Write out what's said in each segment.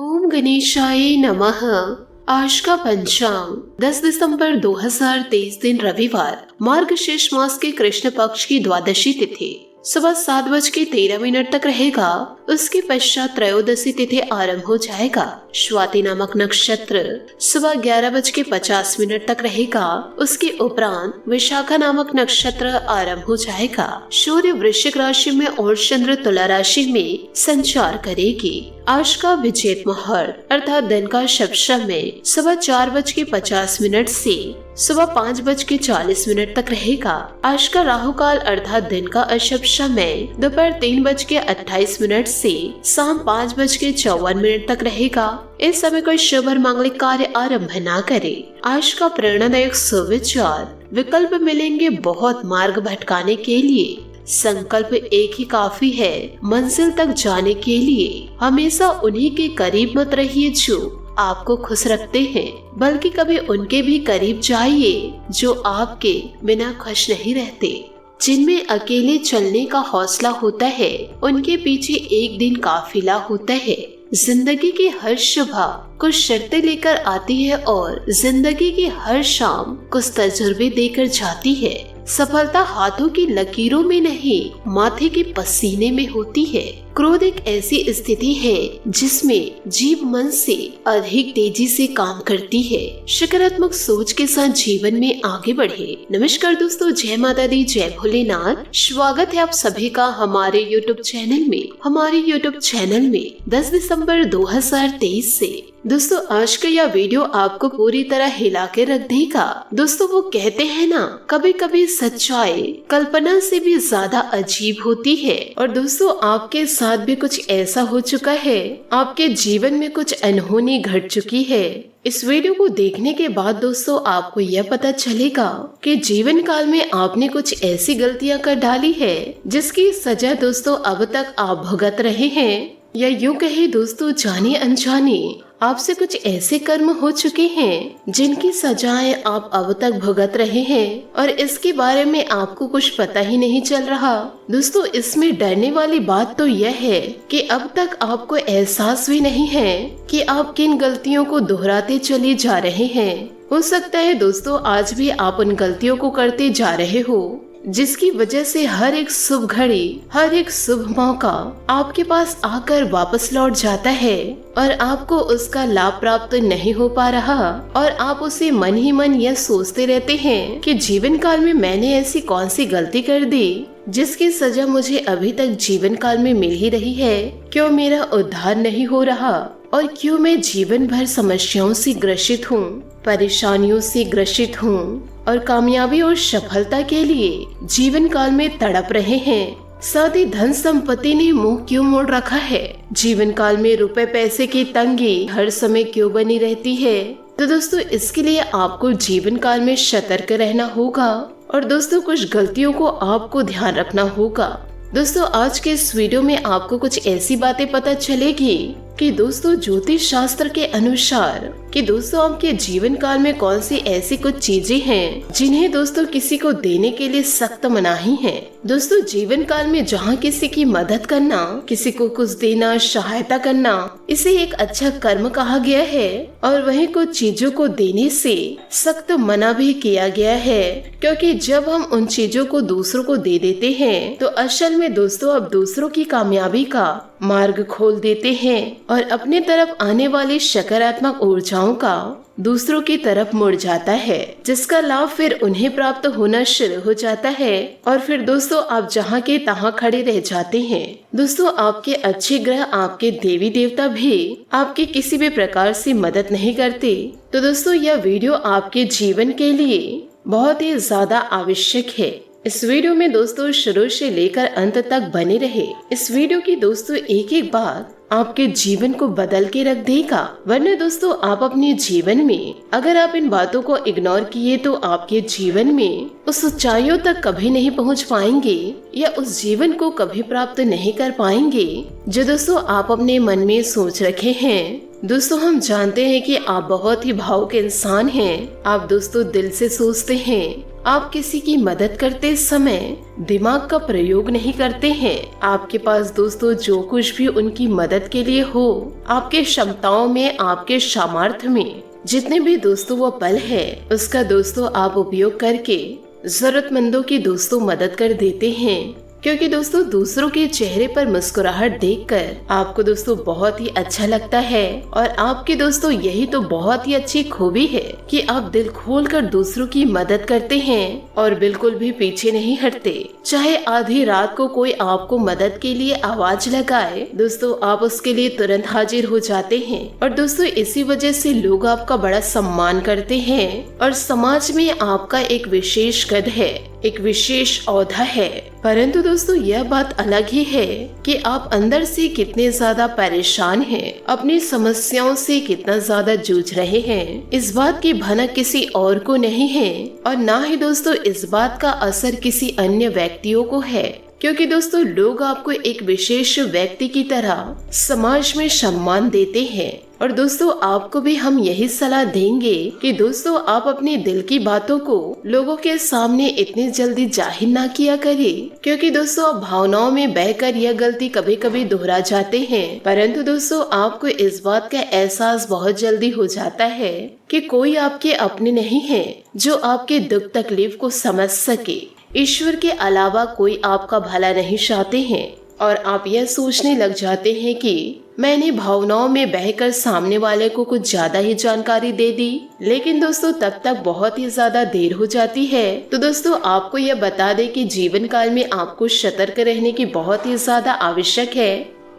ओम गणेशाय नमः। आज का पंचांग 10 दिसंबर 2023 दिन रविवार, मार्गशीर्ष मास के कृष्ण पक्ष की द्वादशी तिथि सुबह 7:13 तक रहेगा। उसके पश्चात त्रयोदशी तिथि आरंभ हो जाएगा। स्वाति नामक नक्षत्र सुबह 11:50 तक रहेगा। उसके उपरांत विशाखा नामक नक्षत्र आरंभ हो जाएगा। सूर्य वृश्चिक राशि में और चंद्र तुला राशि में संचार करेगी। आज का विजेत मुहूर्त अर्थात दिन का शुभ समय सुबह 4:50 से सुबह 5:40 तक रहेगा। आज का राहु काल अर्थात दिन का अशुभ समय दोपहर 3:28 से शाम 5:54 तक रहेगा। इस समय कोई शुभ और मांगलिक कार्य आरंभ न करे। आज का प्रेरणादायक सुविचार, विकल्प मिलेंगे बहुत मार्ग भटकाने के लिए, संकल्प एक ही काफी है मंजिल तक जाने के लिए। हमेशा उन्हीं के करीब मत रहिए जो आपको खुश रखते हैं, बल्कि कभी उनके भी करीब जाइए जो आपके बिना खुश नहीं रहते। जिनमें अकेले चलने का हौसला होता है, उनके पीछे एक दिन काफिला होता है। जिंदगी की हर सुबह कुछ शर्तें लेकर आती है और जिंदगी की हर शाम कुछ तजुर्बे देकर जाती है। सफलता हाथों की लकीरों में नहीं, माथे के पसीने में होती है। क्रोध एक ऐसी स्थिति है जिसमें जीव मन से अधिक तेजी से काम करती है। सकारात्मक सोच के साथ जीवन में आगे बढ़े। नमस्कार दोस्तों, जय माता दी, जय भोलेनाथ। स्वागत है आप सभी का हमारे YouTube चैनल में। हमारे YouTube चैनल में 10 दिसंबर 2023 से दोस्तों आज का यह वीडियो आपको पूरी तरह हिला के रख देगा। दोस्तों वो कहते हैं ना, कभी कभी सच्चाई कल्पना से भी ज्यादा अजीब होती है। और दोस्तों आपके साथ भी कुछ ऐसा हो चुका है, आपके जीवन में कुछ अनहोनी घट चुकी है। इस वीडियो को देखने के बाद दोस्तों आपको यह पता चलेगा कि जीवन काल में आपने कुछ ऐसी गलतियां कर डाली है जिसकी सजा दोस्तों अब तक आप भुगत रहे हैं, या यूं कहे दोस्तों जाने अनजाने आपसे कुछ ऐसे कर्म हो चुके हैं जिनकी सजाएं आप अब तक भुगत रहे हैं और इसके बारे में आपको कुछ पता ही नहीं चल रहा। दोस्तों इसमें डरने वाली बात तो यह है कि अब तक आपको एहसास भी नहीं है कि आप किन गलतियों को दोहराते चले जा रहे हैं। हो सकता है दोस्तों आज भी आप उन गलतियों को करते जा रहे हो जिसकी वजह से हर एक शुभ घड़ी, हर एक शुभ मौका आपके पास आकर वापस लौट जाता है और आपको उसका लाभ प्राप्त नहीं हो पा रहा। और आप उसे मन ही मन यह सोचते रहते हैं कि जीवन काल में मैंने ऐसी कौन सी गलती कर दी जिसकी सजा मुझे अभी तक जीवन काल में मिल ही रही है। क्यों मेरा उद्धार नहीं हो रहा और क्यों मैं जीवन भर समस्याओं से ग्रसित हूँ, परेशानियों से ग्रसित हूँ और कामयाबी और सफलता के लिए जीवन काल में तड़प रहे हैं। साथ ही धन संपत्ति ने मुंह क्यों मोड़ रखा है, जीवन काल में रुपए पैसे की तंगी हर समय क्यों बनी रहती है। तो दोस्तों इसके लिए आपको जीवन काल में सतर्क रहना होगा और दोस्तों कुछ गलतियों को आपको ध्यान रखना होगा। दोस्तों आज के इस वीडियो में आपको कुछ ऐसी बातें पता चलेगी कि दोस्तों ज्योतिष शास्त्र के अनुसार कि दोस्तों आपके जीवन काल में कौन सी ऐसी कुछ चीजें हैं जिन्हें दोस्तों किसी को देने के लिए सख्त मनाही है। दोस्तों जीवन काल में जहाँ किसी की मदद करना, किसी को कुछ देना, सहायता करना, इसे एक अच्छा कर्म कहा गया है और वहीं कुछ चीजों को देने से सख्त मना भी किया गया है, क्योंकि जब हम उन चीजों को दूसरों को दे देते हैं तो असल में दोस्तों अब दूसरों की कामयाबी का मार्ग खोल देते हैं और अपने तरफ आने वाली सकारात्मक ऊर्जाओं का दूसरों की तरफ मुड़ जाता है, जिसका लाभ फिर उन्हें प्राप्त होना शुरू हो जाता है और फिर दोस्तों आप जहाँ के तहाँ खड़े रह जाते हैं। दोस्तों आपके अच्छे ग्रह, आपके देवी देवता भी आपके किसी भी प्रकार से मदद नहीं करते। तो दोस्तों यह वीडियो आपके जीवन के लिए बहुत ही ज्यादा आवश्यक है। इस वीडियो में दोस्तों शुरू से लेकर अंत तक बने रहे। इस वीडियो की दोस्तों एक एक बात आपके जीवन को बदल के रख देगा, वरना दोस्तों आप अपने जीवन में अगर आप इन बातों को इग्नोर किए तो आपके जीवन में उस ऊंचाइयों तक कभी नहीं पहुंच पाएंगे या उस जीवन को कभी प्राप्त नहीं कर पाएंगे जो दोस्तों आप अपने मन में सोच रखे हैं। दोस्तों हम जानते हैं कि आप बहुत ही भावुक इंसान हैं। आप दोस्तों दिल से सोचते हैं, आप किसी की मदद करते समय दिमाग का प्रयोग नहीं करते हैं। आपके पास दोस्तों जो कुछ भी उनकी मदद के लिए हो, आपके क्षमताओं में, आपके सामर्थ्य में जितने भी दोस्तों वो बल है, उसका दोस्तों आप उपयोग करके जरूरतमंदों की दोस्तों मदद कर देते हैं। क्योंकि दोस्तों दूसरों के चेहरे पर मुस्कुराहट देखकर आपको दोस्तों बहुत ही अच्छा लगता है, और आपके दोस्तों यही तो बहुत ही अच्छी खूबी है कि आप दिल खोलकर दूसरों की मदद करते हैं और बिल्कुल भी पीछे नहीं हटते। चाहे आधी रात को कोई आपको मदद के लिए आवाज लगाए, दोस्तों आप उसके लिए तुरंत हाजिर हो जाते हैं। और दोस्तों इसी वजह से लोग आपका बड़ा सम्मान करते हैं और समाज में आपका एक विशेष कद है, एक विशेष औधा है। परंतु दोस्तों यह बात अलग ही है कि आप अंदर से कितने ज्यादा परेशान हैं, अपनी समस्याओं से कितना ज्यादा जूझ रहे हैं, इस बात की भनक किसी और को नहीं है, और ना ही दोस्तों इस बात का असर किसी अन्य व्यक्तियों को है। क्योंकि दोस्तों लोग आपको एक विशेष व्यक्ति की तरह समाज में सम्मान देते हैं। और दोस्तों आपको भी हम यही सलाह देंगे कि दोस्तों आप अपने दिल की बातों को लोगों के सामने इतनी जल्दी जाहिर ना किया करें, क्योंकि दोस्तों आप भावनाओं में बहकर यह गलती कभी कभी दोहरा जाते हैं। परंतु दोस्तों आपको इस बात का एहसास बहुत जल्दी हो जाता है कि कोई आपके अपने नहीं है जो आपके दुख तकलीफ को समझ सके। ईश्वर के अलावा कोई आपका भला नहीं चाहते हैं, और आप यह सोचने लग जाते हैं कि मैंने भावनाओं में बहकर सामने वाले को कुछ ज्यादा ही जानकारी दे दी। लेकिन दोस्तों तब तक बहुत ही ज्यादा देर हो जाती है। तो दोस्तों आपको यह बता दें कि जीवन काल में आपको सतर्क रहने की बहुत ही ज्यादा आवश्यक है,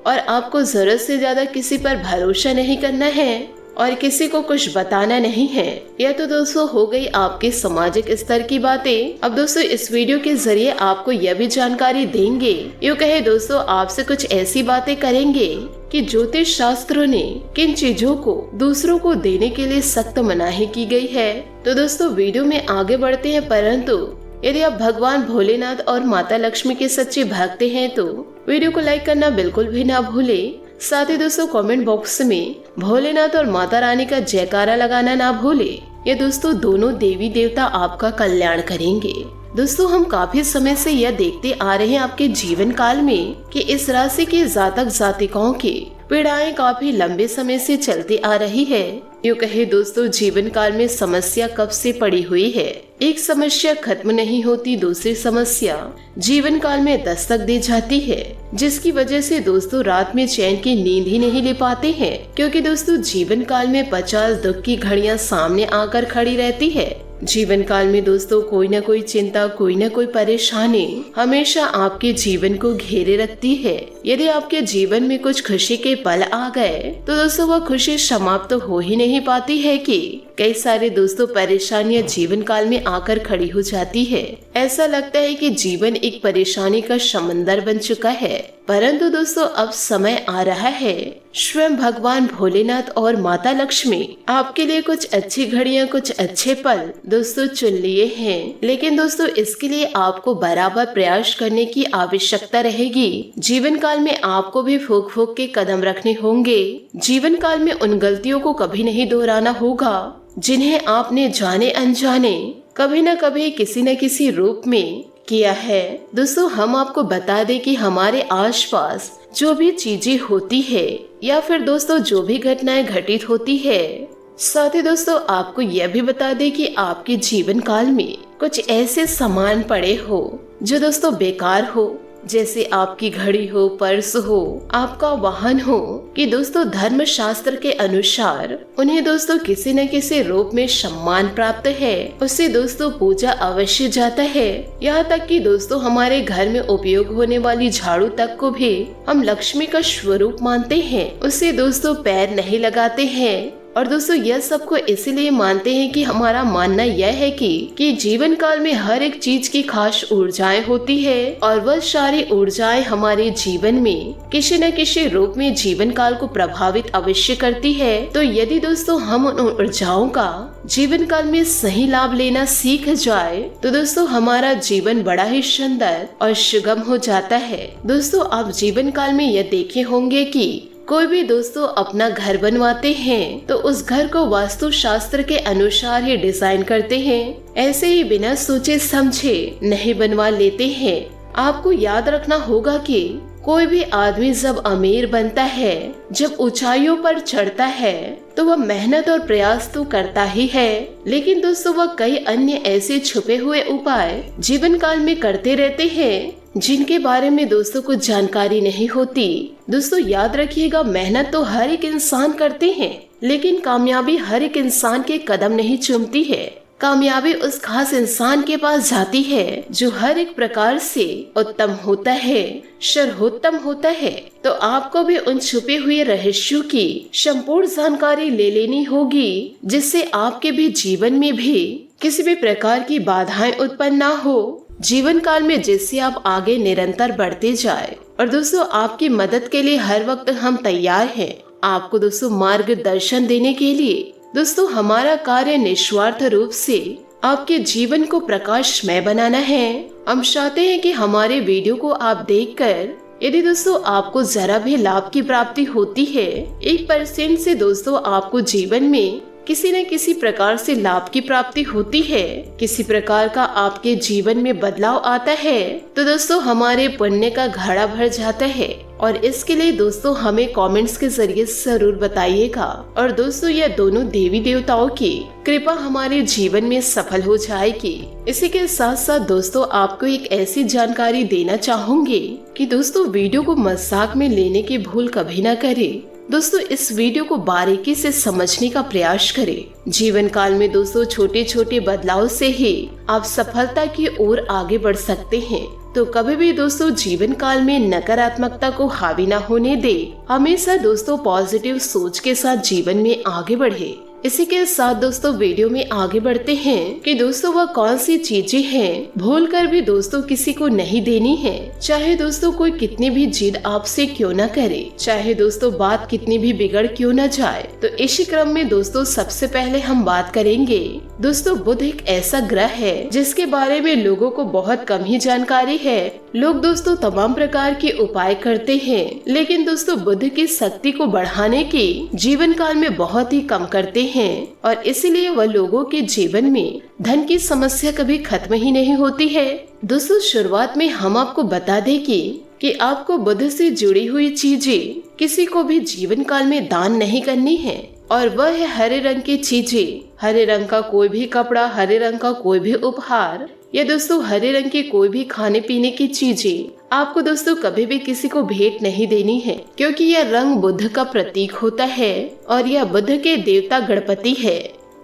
और आपको जरूरत से ज्यादा किसी पर भरोसा नहीं करना है और किसी को कुछ बताना नहीं है। यह तो दोस्तों हो गई आपके सामाजिक स्तर की बातें। अब दोस्तों इस वीडियो के जरिए आपको यह भी जानकारी देंगे, यूँ कहे दोस्तों आपसे कुछ ऐसी बातें करेंगे कि ज्योतिष शास्त्रों ने किन चीजों को दूसरों को देने के लिए सख्त मनाही की गई है। तो दोस्तों वीडियो में आगे बढ़ते हैं, परंतु यदि आप भगवान भोलेनाथ और माता लक्ष्मी के सच्चे भक्त हैं तो वीडियो को लाइक करना बिल्कुल भी ना भूले। साथ ही दोस्तों कमेंट बॉक्स में भोलेनाथ और माता रानी का जयकारा लगाना ना भूले। ये दोस्तों दोनों देवी देवता आपका कल्याण करेंगे। दोस्तों हम काफी समय से यह देखते आ रहे हैं आपके जीवन काल में कि इस राशि के जातक जातिकाओं की पीड़ाएं काफी लंबे समय से चलती आ रही है। यूँ कहे दोस्तों जीवन काल में समस्या कब से पड़ी हुई है, एक समस्या खत्म नहीं होती, दूसरी समस्या जीवन काल में दस्तक दे जाती है, जिसकी वजह से दोस्तों रात में चैन की नींद ही नहीं ले पाते हैं। क्योंकि दोस्तों जीवन काल में 50 दुख की घड़ियां सामने आकर खड़ी रहती है। जीवन काल में दोस्तों कोई न कोई चिंता, कोई न कोई परेशानी हमेशा आपके जीवन को घेरे रखती है। यदि आपके जीवन में कुछ खुशी के पल आ गए तो दोस्तों वह खुशी समाप्त हो ही नहीं पाती है कि कई सारे दोस्तों परेशानियां जीवन काल में आकर खड़ी हो जाती है। ऐसा लगता है कि जीवन एक परेशानी का समंदर बन चुका है। परंतु दोस्तों अब समय आ रहा है, स्वयं भगवान भोलेनाथ और माता लक्ष्मी आपके लिए कुछ अच्छी घड़ियां, कुछ अच्छे पल दोस्तों चुन लिए हैं। लेकिन दोस्तों इसके लिए आपको बराबर प्रयास करने की आवश्यकता रहेगी। जीवन काल में आपको भी फूक फूक के कदम रखने होंगे। जीवन काल में उन गलतियों को कभी नहीं दोहराना होगा जिन्हें आपने जाने अनजाने कभी न कभी किसी न किसी रूप में किया है। दोस्तों हम आपको बता दें कि हमारे आसपास जो भी चीजें होती है या फिर दोस्तों जो भी घटनाएं घटित होती है, साथ ही दोस्तों आपको यह भी बता दें कि आपके जीवन काल में कुछ ऐसे सामान पड़े हो जो दोस्तों बेकार हो, जैसे आपकी घड़ी हो, पर्स हो, आपका वाहन हो, कि दोस्तों धर्म शास्त्र के अनुसार उन्हें दोस्तों किसी न किसी रूप में सम्मान प्राप्त है, उससे दोस्तों पूजा अवश्य जाता है। यहाँ तक कि दोस्तों हमारे घर में उपयोग होने वाली झाड़ू तक को भी हम लक्ष्मी का स्वरूप मानते हैं, उससे दोस्तों पैर नहीं लगाते हैं। और दोस्तों यह सबको इसीलिए मानते हैं कि हमारा मानना यह है कि जीवन काल में हर एक चीज की खास ऊर्जाएं होती है, और वह सारी ऊर्जाएं हमारे जीवन में किसी न किसी रूप में जीवन काल को प्रभावित अवश्य करती है। तो यदि दोस्तों हम उन ऊर्जाओं का जीवन काल में सही लाभ लेना सीख जाए तो दोस्तों हमारा जीवन बड़ा ही सुंदर और सुगम हो जाता है। दोस्तों आप जीवन काल में यह देखे होंगे कि कोई भी दोस्तों अपना घर बनवाते हैं तो उस घर को वास्तु शास्त्र के अनुसार ही डिजाइन करते हैं। ऐसे ही बिना सोचे समझे नहीं बनवा लेते हैं। आपको याद रखना होगा कि कोई भी आदमी जब अमीर बनता है, जब ऊंचाइयों पर चढ़ता है, तो वह मेहनत और प्रयास तो करता ही है, लेकिन दोस्तों वह कई अन्य ऐसे छुपे हुए उपाय जीवन काल में करते रहते हैं जिनके बारे में दोस्तों को जानकारी नहीं होती। दोस्तों याद रखिएगा, मेहनत तो हर एक इंसान करते हैं, लेकिन कामयाबी हर एक इंसान के कदम नहीं चूमती है। कामयाबी उस खास इंसान के पास जाती है जो हर एक प्रकार से उत्तम होता है, सर्वोत्तम होता है। तो आपको भी उन छुपे हुए रहस्यों की संपूर्ण जानकारी ले लेनी होगी, जिससे आपके भी जीवन में भी किसी भी प्रकार की बाधाएं उत्पन्न ना हो जीवन काल में, जिससे आप आगे निरंतर बढ़ते जाए। और दोस्तों आपकी मदद के लिए हर वक्त हम तैयार हैं, आपको दोस्तों मार्गदर्शन देने के लिए। दोस्तों हमारा कार्य निस्वार्थ रूप से आपके जीवन को प्रकाशमय बनाना है। हम चाहते हैं कि हमारे वीडियो को आप देखकर यदि दोस्तों आपको जरा भी लाभ की प्राप्ति होती है, 1% से दोस्तों आपको जीवन में किसी न किसी प्रकार से लाभ की प्राप्ति होती है, किसी प्रकार का आपके जीवन में बदलाव आता है, तो दोस्तों हमारे पुण्य का घड़ा भर जाता है। और इसके लिए दोस्तों हमें कमेंट्स के जरिए जरूर बताइएगा। और दोस्तों यह दोनों देवी देवताओं की कृपा हमारे जीवन में सफल हो जाएगी। इसी के साथ साथ दोस्तों आपको एक ऐसी जानकारी देना चाहूंगी कि दोस्तों वीडियो को मजाक में लेने की भूल कभी न करें। दोस्तों इस वीडियो को बारीकी से समझने का प्रयास करें। जीवन काल में दोस्तों छोटे छोटे बदलाव से ही आप सफलता की ओर आगे बढ़ सकते हैं। तो कभी भी दोस्तों जीवन काल में नकारात्मकता को हावी न होने दे। हमेशा दोस्तों पॉजिटिव सोच के साथ जीवन में आगे बढ़े। इसी के साथ दोस्तों वीडियो में आगे बढ़ते हैं कि दोस्तों वह कौन सी चीजें हैं भूल कर भी दोस्तों किसी को नहीं देनी है। चाहे दोस्तों कोई कितनी भी जिद आपसे क्यों न करे, चाहे दोस्तों बात कितनी भी बिगड़ क्यों न जाए। तो इसी क्रम में दोस्तों सबसे पहले हम बात करेंगे। दोस्तों बुध एक ऐसा ग्रह है जिसके बारे में लोगों को बहुत कम ही जानकारी है। लोग दोस्तों तमाम प्रकार के उपाय करते हैं, लेकिन दोस्तों बुध की शक्ति को बढ़ाने की जीवन काल में बहुत ही कम करते हैं और इसीलिए वह लोगों के जीवन में धन की समस्या कभी खत्म ही नहीं होती है। दोस्तों शुरुआत में हम आपको बता दें कि आपको बुध से जुड़ी हुई चीजें किसी को भी जीवन काल में दान नहीं करनी है, और वह है हरे रंग की चीजें। हरे रंग का कोई भी कपड़ा, हरे रंग का कोई भी उपहार, या दोस्तों हरे रंग की कोई भी खाने पीने की चीजें आपको दोस्तों कभी भी किसी को भेंट नहीं देनी है, क्योंकि यह रंग बुध का प्रतीक होता है और यह बुध के देवता गणपति है।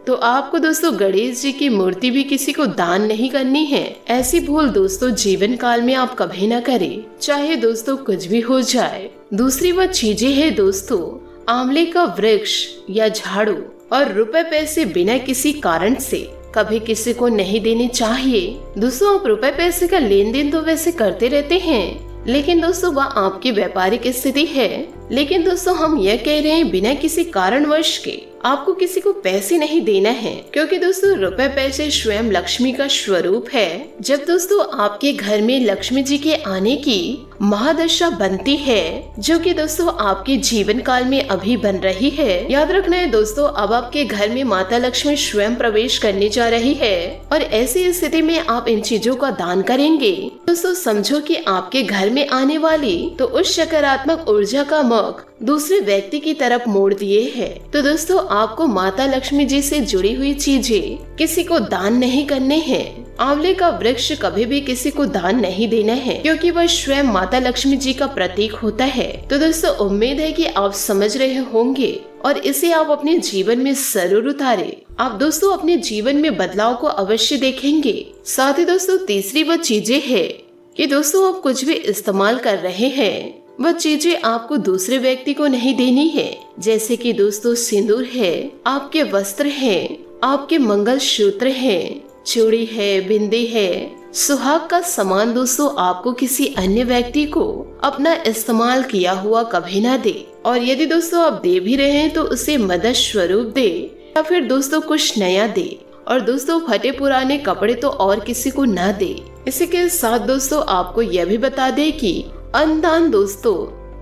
तो आपको दोस्तों गणेश जी की मूर्ति भी किसी को दान नहीं करनी है। ऐसी भूल दोस्तों जीवन काल में आप कभी न करें, चाहे दोस्तों कुछ भी हो जाए। दूसरी वह चीजें है दोस्तों आंवले का वृक्ष या झाड़ू, और रुपए पैसे बिना किसी कारण से कभी किसी को नहीं देने चाहिए। दोस्तों आप रुपए पैसे का लेन देन तो वैसे करते रहते हैं, लेकिन दोस्तों वह आपकी व्यापारिक स्थिति है। लेकिन दोस्तों हम यह कह रहे हैं बिना किसी कारणवश के आपको किसी को पैसे नहीं देना है, क्योंकि दोस्तों रुपए पैसे स्वयं लक्ष्मी का स्वरूप है। जब दोस्तों आपके घर में लक्ष्मी जी के आने की महादशा बनती है, जो कि दोस्तों आपके जीवन काल में अभी बन रही है, याद रखना है दोस्तों अब आपके घर में माता लक्ष्मी स्वयं प्रवेश करने जा रही है, और ऐसी स्थिति में आप इन चीजों का दान करेंगे। दोस्तों समझो कि आपके घर में आने वाली तो उस सकारात्मक ऊर्जा का मुख दूसरे व्यक्ति की तरफ मोड़ दिए है। तो दोस्तों आपको माता लक्ष्मी जी से जुड़ी हुई चीजें किसी को दान नहीं करने हैं। आंवले का वृक्ष कभी भी किसी को दान नहीं देना है, क्योंकि वह स्वयं माता लक्ष्मी जी का प्रतीक होता है। तो दोस्तों उम्मीद है कि आप समझ रहे होंगे और इसे आप अपने जीवन में जरूर उतारें। आप दोस्तों अपने जीवन में बदलाव को अवश्य देखेंगे। साथ ही दोस्तों तीसरी वह चीजें है कि दोस्तों आप कुछ भी इस्तेमाल कर रहे हैं, वह चीजें आपको दूसरे व्यक्ति को नहीं देनी है। जैसे कि दोस्तों सिंदूर है, आपके वस्त्र हैं, आपके मंगलसूत्र हैं, चूड़ी है, बिंदी है, सुहाग का सामान दोस्तों आपको किसी अन्य व्यक्ति को अपना इस्तेमाल किया हुआ कभी ना दे। और यदि दोस्तों आप दे भी रहे हैं तो उसे मदद स्वरूप दे, या फिर दोस्तों कुछ नया दे। और दोस्तों फटे पुराने कपड़े तो और किसी को ना दे। इसी के साथ दोस्तों आपको यह भी बता दे कि अन्नदान दोस्तों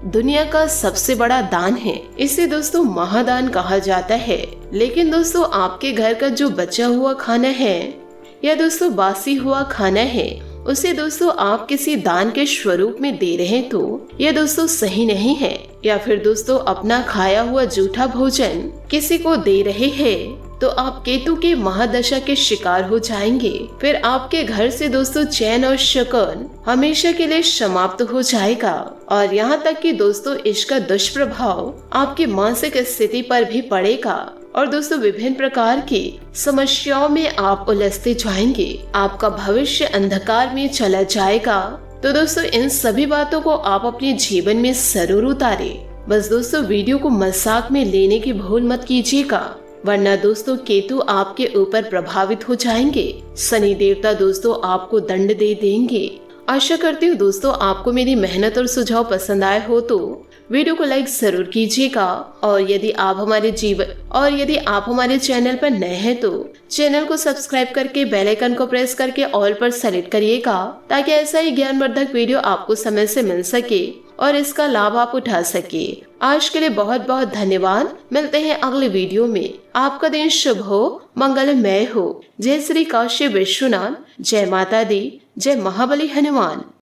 दुनिया का सबसे बड़ा दान है। इसे दोस्तों महादान कहा जाता है। लेकिन दोस्तों आपके घर का जो बचा हुआ खाना है या दोस्तों बासी हुआ खाना है, उसे दोस्तों आप किसी दान के स्वरूप में दे रहे हैं तो यह दोस्तों सही नहीं है। या फिर दोस्तों अपना खाया हुआ जूठा भोजन किसी को दे रहे हैं तो आप केतु के महादशा के शिकार हो जाएंगे। फिर आपके घर से दोस्तों चैन और शकन हमेशा के लिए समाप्त हो जाएगा और यहाँ तक कि दोस्तों इसका दुष्प्रभाव आपकी मानसिक स्थिति पर भी पड़ेगा और दोस्तों विभिन्न प्रकार की समस्याओं में आप उलझते जाएंगे। आपका भविष्य अंधकार में चला जाएगा। तो दोस्तों इन सभी बातों को आप अपने जीवन में जरूर उतारें। बस दोस्तों वीडियो को मजाक में लेने की भूल मत कीजिएगा, वरना दोस्तों केतु आपके ऊपर प्रभावित हो जाएंगे। शनि देवता दोस्तों आपको दंड दे देंगे। आशा करती हूँ दोस्तों आपको मेरी मेहनत और सुझाव पसंद आए हो तो वीडियो को लाइक जरूर कीजिएगा और यदि आप हमारे चैनल पर नए हैं तो चैनल को सब्सक्राइब करके बेल आइकन को प्रेस करके ऑल पर सेलेक्ट करिएगा, ताकि ऐसा ही ज्ञानवर्धक वीडियो आपको समय से मिल सके और इसका लाभ आप उठा सके। आज के लिए बहुत बहुत धन्यवाद। मिलते हैं अगले वीडियो में। आपका दिन शुभ हो, मंगलमय हो। जय श्री काशी विश्वनाथ, जय माता दी, जय महाबली हनुमान।